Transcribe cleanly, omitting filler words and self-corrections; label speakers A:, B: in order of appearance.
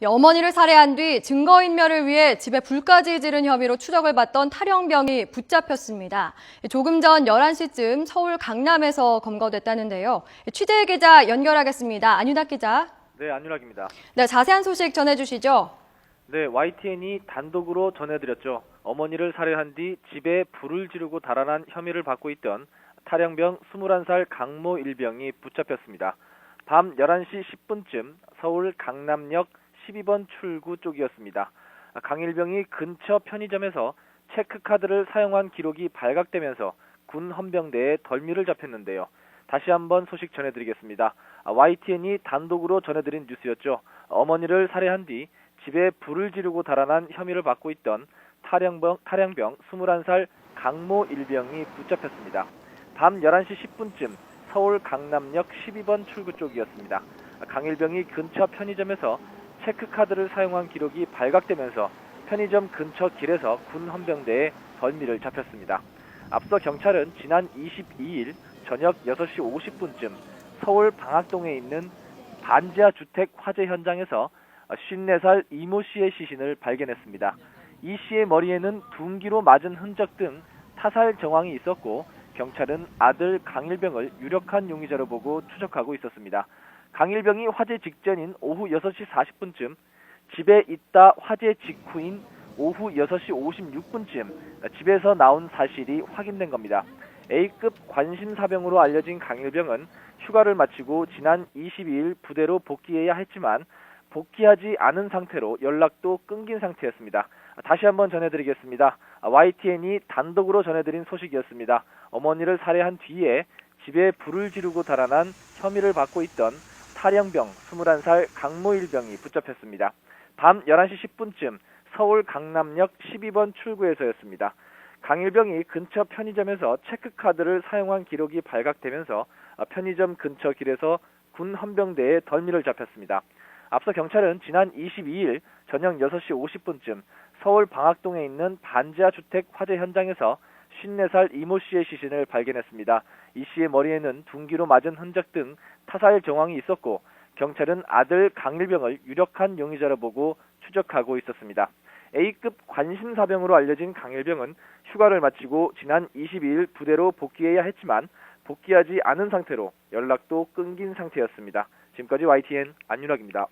A: 어머니를 살해한 뒤 증거인멸을 위해 집에 불까지 지른 혐의로 추적을 받던 탈영병이 붙잡혔습니다. 조금 전 11시쯤 서울 강남에서 검거됐다는데요. 취재 기자 연결하겠습니다. 안윤학 기자.
B: 네, 안윤학입니다.
A: 네, 자세한 소식 전해주시죠.
B: 네, YTN이 단독으로 전해드렸죠. 어머니를 살해한 뒤 집에 불을 지르고 달아난 혐의를 받고 있던 탈영병 21살 강모 일병이 붙잡혔습니다. 밤 11시 10분쯤 서울 강남역 12번 출구 쪽이었습니다. 강 일병이 근처 편의점에서 체크카드를 사용한 기록이 발각되면서 군 헌병대에 덜미를 잡혔는데요. 다시 한번 소식 전해드리겠습니다. YTN이 단독으로 전해드린 뉴스였죠. 어머니를 살해한 뒤 집에 불을 지르고 달아난 혐의를 받고 있던 탈영병 21살 강모 일병이 붙잡혔습니다. 밤 11시 10분쯤 서울 강남역 12번 출구 쪽이었습니다. 강 일병이 근처 편의점에서 체크카드를 사용한 기록이 발각되면서 편의점 근처 길에서 군 헌병대에 덜미를 잡혔습니다. 앞서 경찰은 지난 22일 저녁 6시 50분쯤 서울 방학동에 있는 반지하 주택 화재 현장에서 54살 이모 씨의 시신을 발견했습니다. 이 씨의 머리에는 둔기로 맞은 흔적 등 타살 정황이 있었고 경찰은 아들 강일병을 유력한 용의자로 보고 추적하고 있었습니다. 강일병이 화재 직전인 오후 6시 40분쯤 집에 있다 화재 직후인 오후 6시 56분쯤 집에서 나온 사실이 확인된 겁니다. A급 관심사병으로 알려진 강일병은 휴가를 마치고 지난 22일 부대로 복귀해야 했지만 복귀하지 않은 상태로 연락도 끊긴 상태였습니다. 다시 한번 전해드리겠습니다. YTN이 단독으로 전해드린 소식이었습니다. 어머니를 살해한 뒤에 집에 불을 지르고 달아난 혐의를 받고 있던 탈영병 21살 강모 일병이 붙잡혔습니다. 밤 11시 10분쯤 서울 강남역 12번 출구에서였습니다. 강일병이 근처 편의점에서 체크카드를 사용한 기록이 발각되면서 편의점 근처 길에서 군 헌병대에 덜미를 잡혔습니다. 앞서 경찰은 지난 22일 저녁 6시 50분쯤 서울 방학동에 있는 반지하 주택 화재 현장에서 54살 이모 씨의 시신을 발견했습니다. 이 씨의 머리에는 둔기로 맞은 흔적 등 타살 정황이 있었고 경찰은 아들 강일병을 유력한 용의자로 보고 추적하고 있었습니다. A급 관심사병으로 알려진 강일병은 휴가를 마치고 지난 22일 부대로 복귀해야 했지만 복귀하지 않은 상태로 연락도 끊긴 상태였습니다. 지금까지 YTN 안윤학입니다.